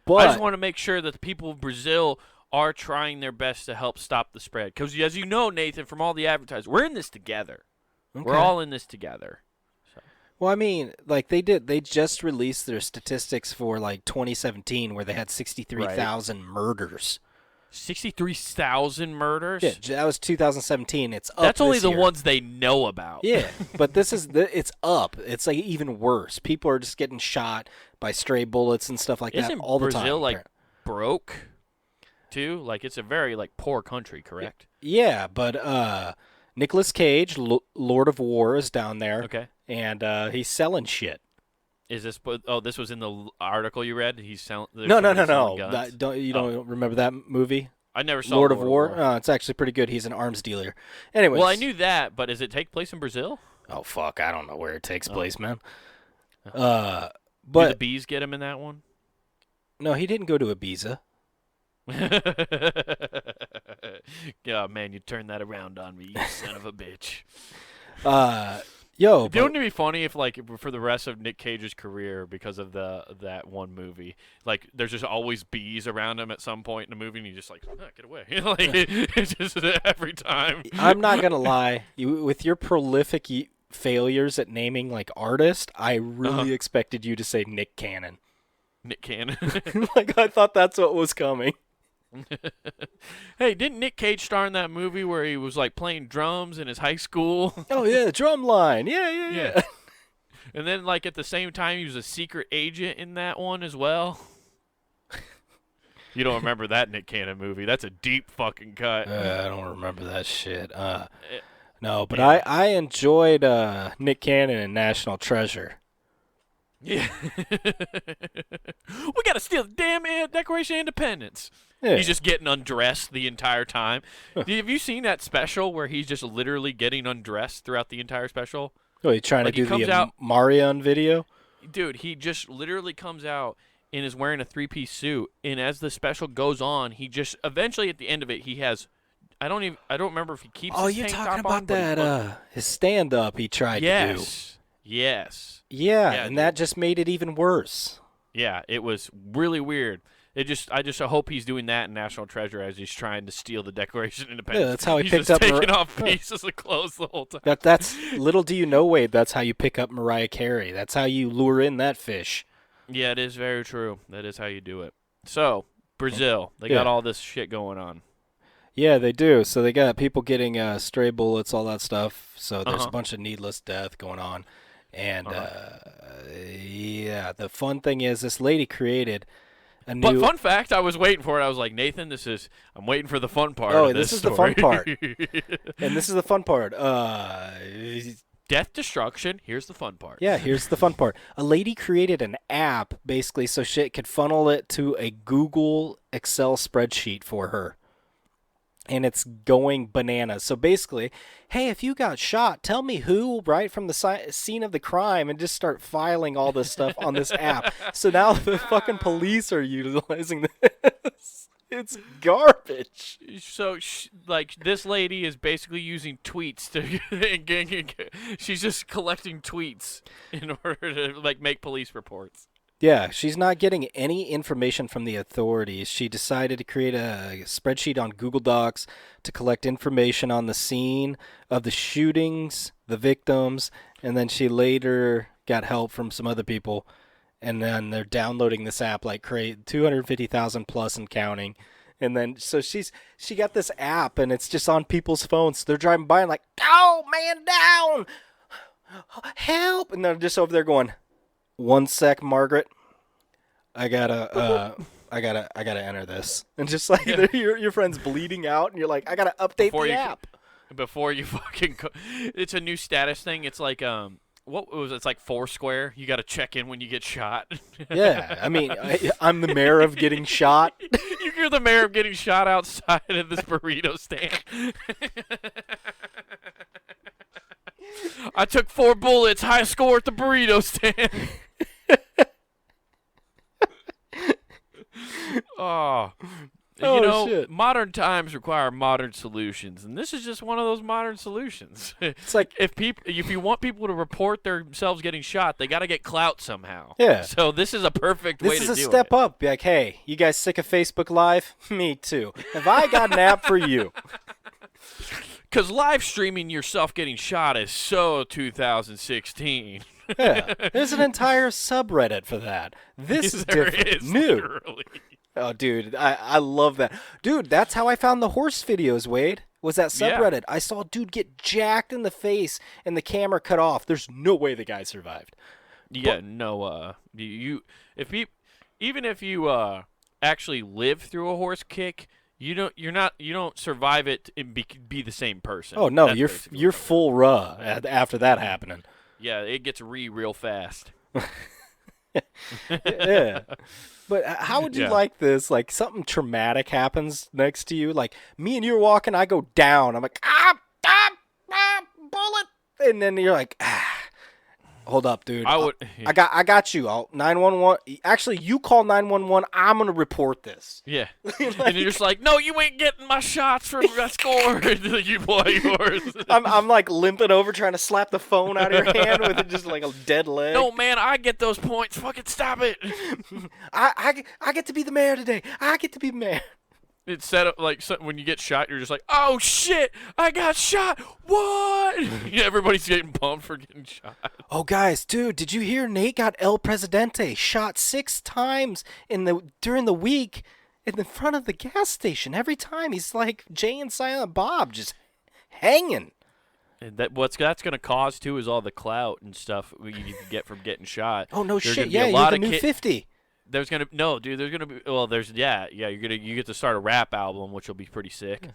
But I just want to make sure that the people of Brazil are trying their best to help stop the spread. Because as you know, Nathan, from all the advertisers, we're in this together. okay. We're all in this together. Well, I mean, like they just released their statistics for like 2017 where they had 63,000 murders. 63,000 murders? Yeah, that was 2017. It's up. That's only this the year. ones they know about. Yeah, but it's up. It's like even worse. People are just getting shot by stray bullets and stuff like that all the time. Isn't Brazil like broke too? Like it's a very like poor country, correct? Yeah, but Nicolas Cage, Lord of War, is down there. Okay. And he's selling shit. Is this? Oh, this was in the article you read. He's selling. No. Guns? Don't remember that movie? I never saw Lord of War. It's actually pretty good. He's an arms dealer. Anyways. Well, I knew that, but does it take place in Brazil? Oh fuck! I don't know where it takes place, man. Do the But bees get him in that one? no, he didn't go to Ibiza. Yeah, man, you turned that around on me, you son of a bitch. Wouldn't it be funny if, like, for the rest of Nick Cage's career, because of that one movie, like, there's just always bees around him at some point in the movie, and he's just like, get away. Like, it's just every time. I'm not gonna lie. With your prolific failures at naming like artist, I really expected you to say Nick Cannon. Nick Cannon. Like I thought that's what was coming. Hey, didn't Nick Cage star in that movie where he was like playing drums in his high school? Oh yeah, Drumline. Yeah. And then like at the same time he was a secret agent in that one as well. You don't remember that Nick Cannon movie? That's a deep fucking cut. I don't remember that shit. No, but yeah. I enjoyed Nick Cannon in National Treasure. Yeah. We gotta steal the damn Declaration of Independence. Yeah. He's just getting undressed the entire time. Have you seen that special where he's just literally getting undressed throughout the entire special? Oh, he's trying like to do the Marion video? Dude, he just literally comes out and is wearing a three-piece suit, and as the special goes on, he just eventually at the end of it he has I don't remember if he keeps his tank top on. Oh, you're talking about that his stand-up he tried to do. Yes. Yeah, and that just made it even worse. Yeah, it was really weird. I just hope he's doing that in National Treasure as he's trying to steal the Declaration of Independence. Yeah, that's how he he's picked just up taking off pieces of clothes the whole time. That's little do you know, Wade. That's how you pick up Mariah Carey. That's how you lure in that fish. Yeah, it is very true. That is how you do it. So Brazil, they got all this shit going on. Yeah, they do. So they got people getting stray bullets, all that stuff. So there's a bunch of needless death going on. And yeah, the fun thing is this lady created a new. But fun fact, I was waiting for it. I was like, Nathan, I'm waiting for the fun part. Oh, of this this is the fun story. part. And this is the fun part. Death destruction. Here's the fun part. Yeah, here's the fun part. A lady created an app basically so shit could funnel it to a Google Excel spreadsheet for her. And it's going bananas. So basically, hey, if you got shot, tell me who right from the scene of the crime and just start filing all this stuff on this app. So now the fucking police are utilizing this. It's garbage. So, like, this lady is basically using tweets to. She's just collecting tweets in order to like make police reports. Yeah, she's not getting any information from the authorities. She decided to create a spreadsheet on Google Docs to collect information on the scene of the shootings, the victims, and then she later got help from some other people. And then they're downloading this app like crazy, 250,000 plus and counting. And then so she got this app and it's just on people's phones. They're driving by and like, oh man, down, help, and they're just over there going, 1 sec, Margaret. I gotta enter this, and just like your friend's bleeding out, and you're like, I gotta update the app before you fucking. It's a new status thing. It's like what was it? It's like Foursquare. You got to check in when you get shot. Yeah, I mean, I'm the mayor of getting shot. You're the mayor of getting shot outside of this burrito stand. I took 4 bullets. High score at the burrito stand. Shit. Modern times require modern solutions, and this is just one of those modern solutions. It's like if you want people to report themselves getting shot, they got to get clout somehow. Yeah. So this is a perfect way to do it. This is a step up. Be like, hey, you guys sick of Facebook Live? Me too. Have I got an app for you? Because live streaming yourself getting shot is so 2016. Yeah, there's an entire subreddit for that. This is different. New. Literally. Oh, dude, I love that. Dude, that's how I found the horse videos, Wade, was that subreddit. Yeah. I saw a dude get jacked in the face and the camera cut off. There's no way the guy survived. Yeah, no, even if you actually live through a horse kick, you don't survive it and be the same person. Oh, no, you're full raw after that happening. Yeah, it gets real fast. Yeah. But how would you like this? Like something traumatic happens next to you. Like me and you are walking, I go down. I'm like, bullet. And then you're like, hold up, dude. I got you. I'll 911. Actually, you call 911. I'm gonna report this. Yeah. And you're just like, no, you ain't getting my shots from that score. You play yours. I'm like limping over, trying to slap the phone out of your hand with it just like a dead leg. No, man, I get those points. Fucking stop it. I get to be the mayor today. I get to be the mayor. It's set up like when you get shot, you're just like, oh shit, I got shot. What? Everybody's getting pumped for getting shot. Oh, guys, dude, did you hear Nate got El Presidente shot 6 times during the week in the front of the gas station? Every time he's like Jay and Silent Bob just hanging. And that's going to cause too is all the clout and stuff you can get from getting shot. Oh no, shit! Yeah, you're the new 50. There's gonna you get to start a rap album, which will be pretty sick.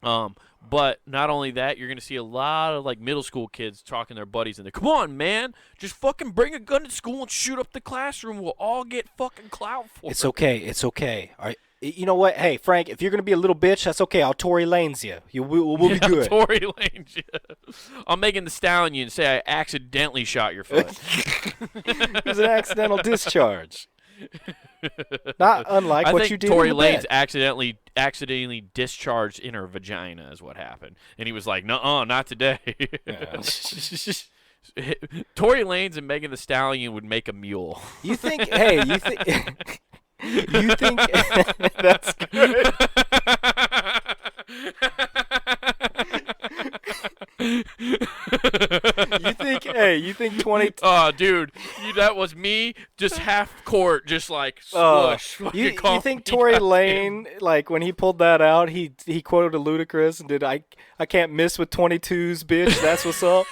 But not only that, you're gonna see a lot of like middle school kids talking to their buddies and they're, come on, man, just fucking bring a gun to school and shoot up the classroom. We'll all get fucking clout for it. It's okay. All right. You know what? Hey, Frank, if you're gonna be a little bitch, that's okay. I'll Tory Lanez you. We'll be good. Tory Lanez you. I'll Megan Thee Stallion and say I accidentally shot your foot. It was an accidental discharge. Not unlike what you did. Tory Lanez accidentally discharged in her vagina is what happened, and he was like, "Nuh-uh, not today." Tory Lanez and Megan Thee Stallion would make a mule. You think? Hey, you think? You think? That's good. You think? Hey, you think 20? Oh, dude, that was me, just half court, just like Oh, swoosh. you think Tory Lane, like when he pulled that out, he quoted a Ludacris and did I can't miss with 22s, bitch. That's what's up.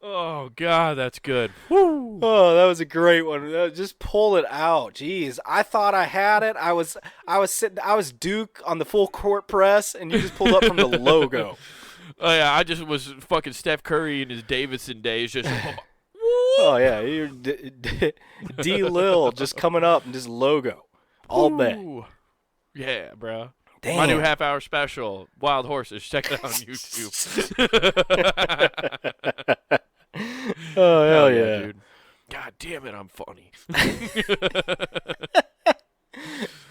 Oh God, that's good. Woo. Oh, that was a great one. Just pull it out. Jeez, I thought I had it. I was Duke on the full court press, and you just pulled up from the logo. Oh yeah, I just was fucking Steph Curry in his Davidson days, just. Oh yeah, you're D Lil just coming up and just logo all day. Ooh. Yeah, bro. Damn. My new half-hour special, Wild Horses. Check it out on YouTube. Oh hell yeah, dude! God damn it, I'm funny.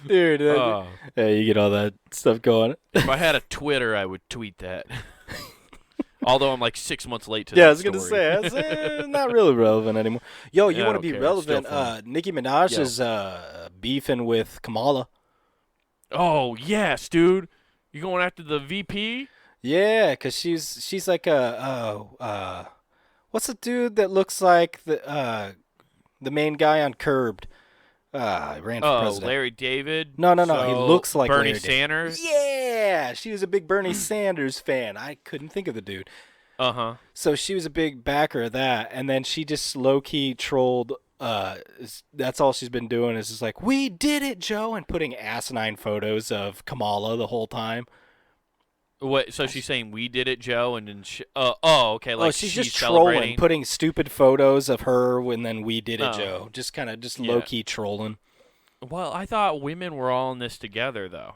Dude. Yeah, you get all that stuff going. If I had a Twitter, I would tweet that. Although I'm like 6 months late to Yeah, that I was gonna story. say it's not really relevant anymore. Yo, you Yeah, I want to don't be care. relevant? Still funny. Nicki Minaj Yo. is beefing with Kamala. Oh yes, dude. You going after the VP? Yeah, cause she's like what's the dude that looks like the main guy on Curbed? He ran for Oh, president. Larry David. No, he So, looks like Bernie Larry David. Sanders. Yeah, she was a big Bernie Sanders fan. I couldn't think of the dude. Uh-huh. So she was a big backer of that, and then she just low-key trolled. That's all she's been doing is just like, "We did it, Joe," and putting asinine photos of Kamala the whole time. What? So she's saying we did it, Joe, and then okay, like she's she's just celebrating. trolling, putting stupid photos of her, and then "We did it, Oh. Joe." Just kind of Yeah. low-key trolling. Well, I thought women were all in this together, though.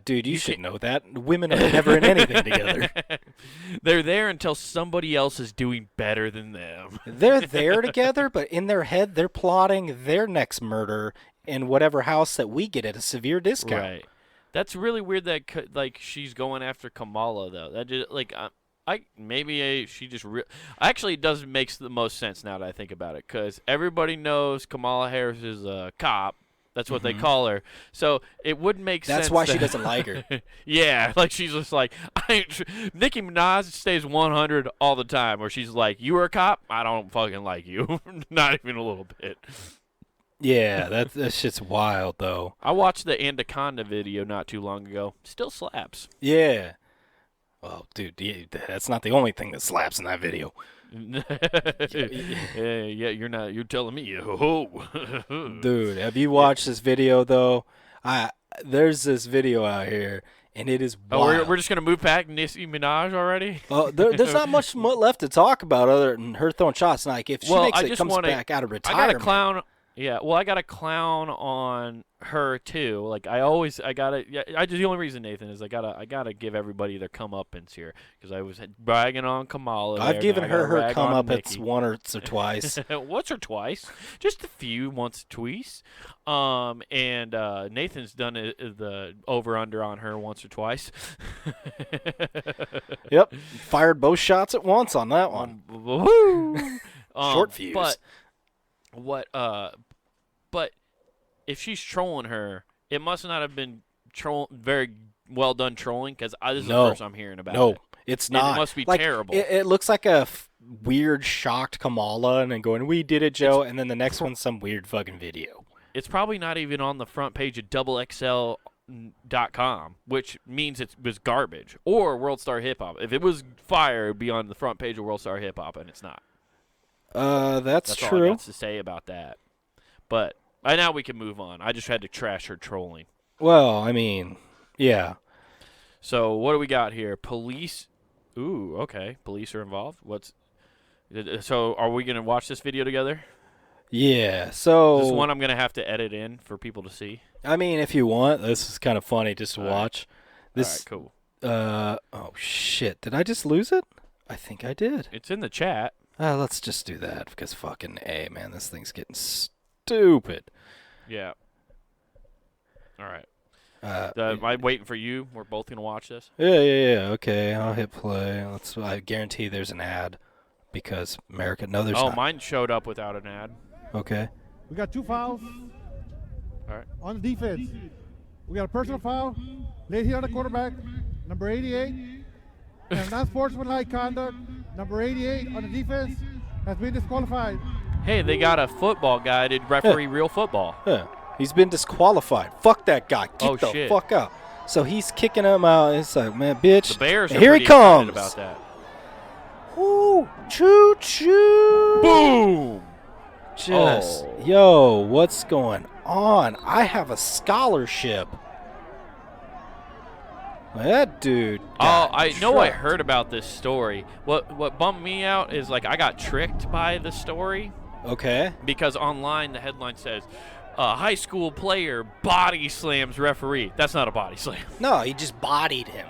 Dude, you should know that. Women are never in anything together. They're there until somebody else is doing better than them. They're there together, but in their head, they're plotting their next murder in whatever house that we get at a severe discount. Right. That's really weird that like she's going after Kamala though. That just like she just actually it does makes the most sense now that I think about it because everybody knows Kamala Harris is a cop. That's what they call her. So it wouldn't make sense. That's why she doesn't like her. Yeah, like she's just like Nicki Minaj stays 100 all the time, where she's like, "You were a cop? I don't fucking like you, not even a little bit." Yeah, that shit's wild though. I watched the Anaconda video not too long ago. Still slaps. Yeah. Well, dude, that's not the only thing that slaps in that video. Yeah, you're telling me. Oh. Dude, have you watched this video though? There's this video out here, and it is wild. We're just gonna move back Nicki Minaj already. There's not much left to talk about other than her throwing shots. Like if she comes back out of retirement, I got a clown. Yeah, well, I got a clown on her too. Like the only reason, Nathan, is I gotta give everybody their comeuppance here because I was bragging on Kamala. I've given her comeuppance once or twice. Once or twice, just a few, once or twice. And Nathan's done the over under on her once or twice. Yep, fired both shots at once on that one. Short fuse. But if she's trolling her, it must not have been very well done trolling because this is the first I'm hearing about it. No, it's not. It must be like, terrible. It looks like a weird shocked Kamala and then going, "We did it, Joe," and then the next one's some weird fucking video. It's probably not even on the front page of XXL.com, which means it was garbage, or World Star Hip Hop. If it was fire, it would be on the front page of World Star Hip Hop, and it's not. That's all I true. got to say about that. But now we can move on. I just had to trash her trolling. Well, I mean, yeah. So what do we got here? Police. Ooh, okay. Police are involved. So are we gonna watch this video together? Yeah. So This is one I'm gonna have to edit in for people to see. I mean, if you want, this is kind of funny just to watch. This. All right, cool. Oh shit! Did I just lose it? I think I did. It's in the chat. Let's just do that because fucking man, this thing's getting stupid. Yeah. All right. Am I waiting for you? We're both gonna watch this. Yeah. Okay, I'll hit play. I guarantee there's an ad because America. No, there's not. Mine showed up without an ad. Okay. We got 2 fouls. All right. On the defense. We got a personal foul. Late hit on the quarterback. Number 88. and non-sportsmanlike conduct, number 88 on the defense, has been disqualified. Hey, they got a football guy to referee real football. Yeah. He's been disqualified. Fuck that guy. Get the shit. fuck out. So he's kicking him out. It's like, man, bitch. The Bears are here pretty he comes. excited about that. Woo! Choo choo! Boom! Yo, what's going on? I have a scholarship. That dude. I know I heard about this story. What bummed me out is like I got tricked by the story. Okay. Because online the headline says, high school player body slams referee. That's not a body slam. No, he just bodied him.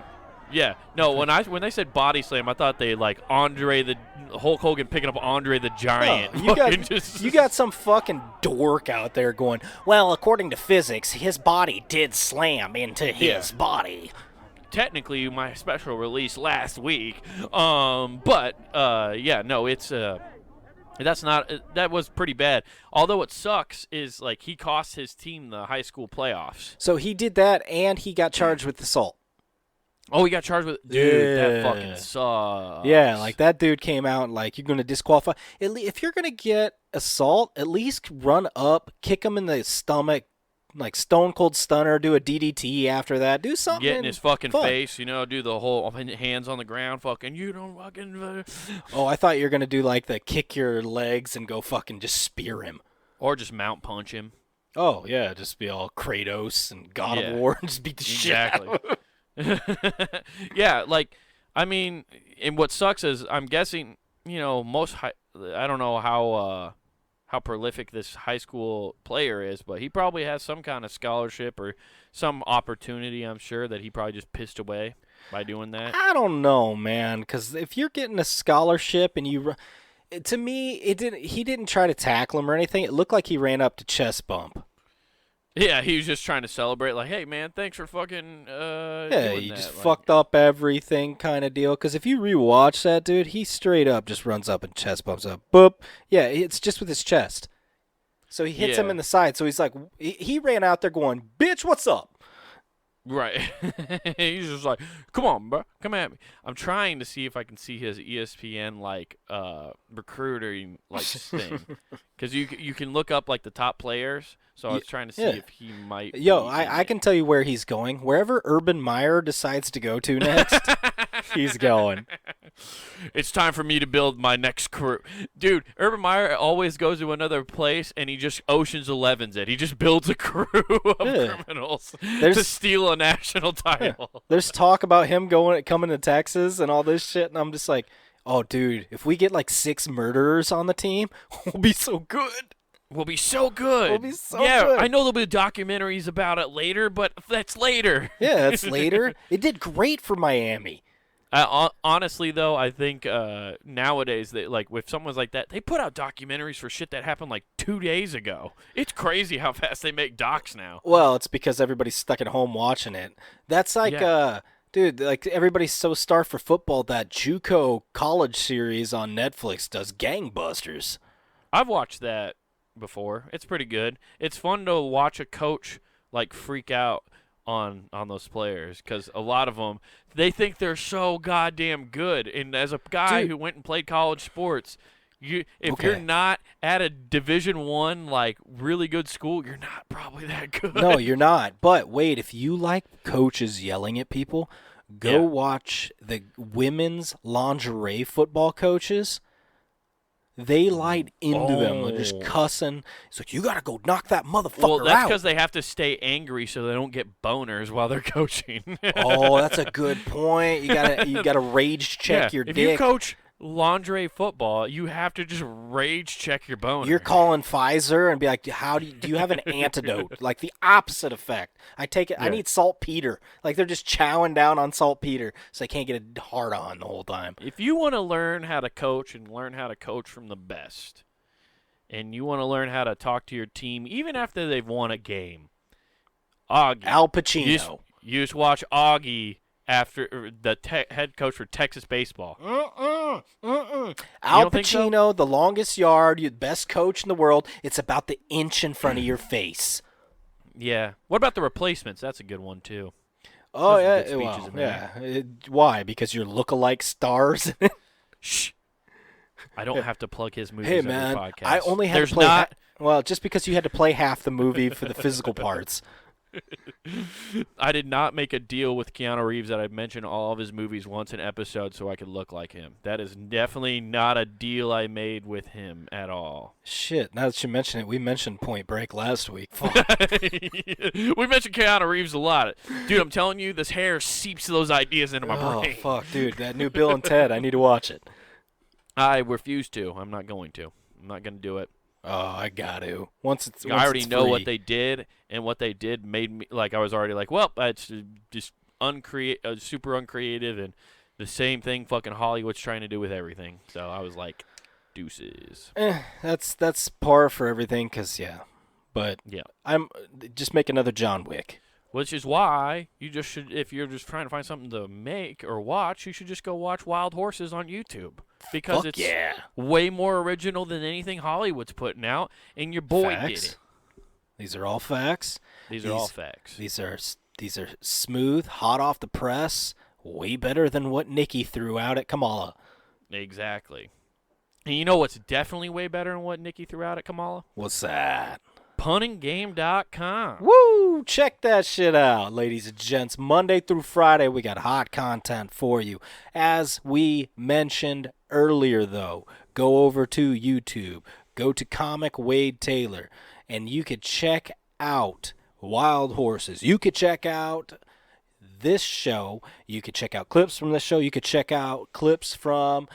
Yeah. No, when they said body slam, I thought they like Hulk Hogan picking up Andre the Giant. No, you got some fucking dork out there going, well, according to physics, his body did slam into his body. Technically, my special release last week. But it's that was pretty bad. Although what sucks is like he cost his team the high school playoffs. So he did that, and he got charged with assault. Oh, he got charged with that fucking sucks. Yeah, like that dude came out like you're gonna disqualify. If you're gonna get assault, at least run up, kick him in the stomach, like stone cold stunner, do a DDT after that, do something. Get in his fucking fun. face, do the whole hands on the ground, fucking you don't fucking. Oh, I thought you were gonna do like the kick your legs and go fucking just spear him, or just mount punch him. Oh yeah, just be all Kratos and God of War and just beat the shit out of him. Yeah, like I mean, and what sucks is I'm guessing I don't know how prolific this high school player is, but he probably has some kind of scholarship or some opportunity, I'm sure, that he probably just pissed away by doing that. I don't know, man, because if you're getting a scholarship and to me, he didn't try to tackle him or anything. It looked like he ran up to chest bump. Yeah, he was just trying to celebrate, like, hey, man, thanks for fucking yeah, he just fucked up everything kind of deal. Because if you rewatch that, dude, he straight up just runs up and chest bumps up. Boop. Yeah, it's just with his chest. So he hits him in the side. So he's like, he ran out there going, bitch, what's up? Right. He's just like, come on, bro. Come at me. I'm trying to see if I can see his ESPN, like, recruiting, like, thing. Because you can look up, like, the top players. So I was trying to see if he might. Yo, I can tell you where he's going. Wherever Urban Meyer decides to go to next, he's going. It's time for me to build my next crew. Dude, Urban Meyer always goes to another place and he just Ocean's 11's it. He just builds a crew of criminals to steal a national title. There's talk about him coming to Texas and all this shit, and I'm just like, oh, dude, if we get like 6 murderers on the team, we'll be so good. We'll be so good. We'll be so yeah, good. I know there'll be documentaries about it later, but that's later. Yeah, that's later. It did great for Miami. Honestly, though, I think nowadays, if someone's like that, they put out documentaries for shit that happened like 2 days ago. It's crazy how fast they make docs now. Well, it's because everybody's stuck at home watching it. That's like, dude, like everybody's so starved for football that JUCO college series on Netflix does gangbusters. I've watched that before. It's pretty good. It's fun to watch a coach like freak out on those players because a lot of them, they think they're so goddamn good. And as a guy who went and played college sports, if you're not at a Division I like really good school, you're not probably that good. No, you're not. But wait, if you like coaches yelling at people, go watch the women's lingerie football coaches. They light into them. They're just cussing. It's like, you got to go knock that motherfucker out. Well, that's because they have to stay angry so they don't get boners while they're coaching. Oh, that's a good point. You gotta rage check your dick. If you coach lingerie football, you have to just rage check your boner. You're calling Pfizer and be like, do you have an antidote? Like the opposite effect. I take it. I need saltpeter. Like they're just chowing down on saltpeter so they can't get a hard on the whole time. If you want to learn how to coach and learn how to coach from the best, and you want to learn how to talk to your team even after they've won a game, Augie. Al Pacino. You just watch Augie after the head coach for Texas baseball. Al Pacino, the longest yard, you best coach in the world. It's about the inch in front of your face. Yeah. What about the replacements? That's a good one too. Oh Those are yeah, good speeches in there. yeah. Why? Because you're look-alike stars. Shh. I don't have to plug his movies Hey every man, podcast. I only had There's to play. not. Well, just because you had to play half the movie for the physical parts. I did not make a deal with Keanu Reeves that I mentioned all of his movies once an episode so I could look like him. That is definitely not a deal I made with him at all. Shit, now that you mention it, we mentioned Point Break last week. Fuck. We mentioned Keanu Reeves a lot. Dude, I'm telling you, this hair seeps those ideas into my brain. Oh, fuck, dude. That new Bill and Ted, I need to watch it. I refuse to. I'm not going to. I'm not going to do it. Oh, I got to. Once it's I already it's know free. what they did, and what they did made me, like, I was already like, well, it's just super uncreative, and the same thing fucking Hollywood's trying to do with everything. So I was like, deuces. That's par for everything, because, yeah. But Yeah. I'm just make another John Wick. Which is why you just should, if you're just trying to find something to make or watch, you should just go watch Wild Horses on YouTube. Because Fuck it's yeah. way more original than anything Hollywood's putting out, and your boy Facts. did it. These are all facts. These are all facts. These are smooth, hot off the press, way better than what Nikki threw out at Kamala. Exactly. And you know what's definitely way better than what Nikki threw out at Kamala? What's that? punninggame.com. Woo! Check that shit out, ladies and gents. Monday through Friday, we got hot content for you. As we mentioned earlier, though, go over to YouTube, go to Comic Wade Taylor, and you could check out Wild Horses. You could check out this show. You could check out clips from this show. You could check out clips from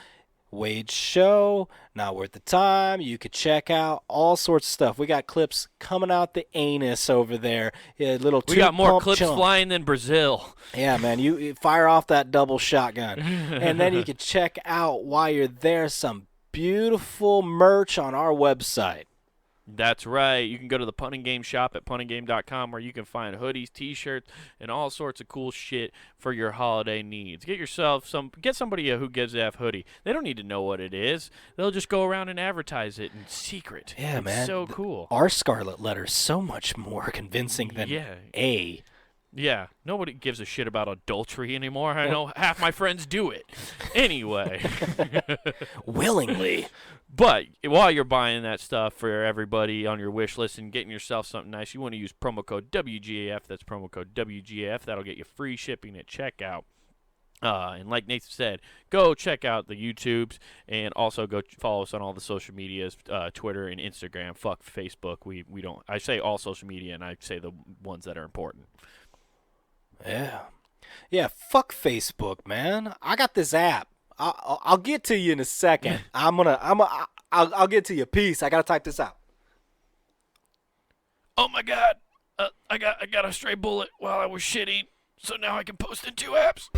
Wade's show, Not Worth the Time. You could check out all sorts of stuff. We got clips coming out the anus over there. Yeah, little We got more two-pump clips chump. flying than Brazil. Yeah, man, you fire off that double shotgun. And then you can check out, while you're there, some beautiful merch on our website. That's right. You can go to the punting game shop at puntinggame.com where you can find hoodies, t-shirts, and all sorts of cool shit for your holiday needs. Get somebody a Who Gives a F hoodie. They don't need to know what it is. They'll just go around and advertise it in secret. Yeah, it's man. so cool. Our scarlet letter's so much more convincing than A. Yeah, nobody gives a shit about adultery anymore. I know half my friends do it. Anyway. Willingly. But while you're buying that stuff for everybody on your wish list and getting yourself something nice, you want to use promo code WGAF. That's promo code WGAF. That'll get you free shipping at checkout. And like Nathan said, go check out the YouTubes and also go follow us on all the social medias, Twitter and Instagram. Fuck Facebook. We don't. I say all social media, and I say the ones that are important. Yeah, fuck Facebook, man. I got this app. I'll get to you in a second. I'll get to you. Peace. I gotta type this out. Oh my God! I got a stray bullet while I was shitting, so now I can post in 2 apps.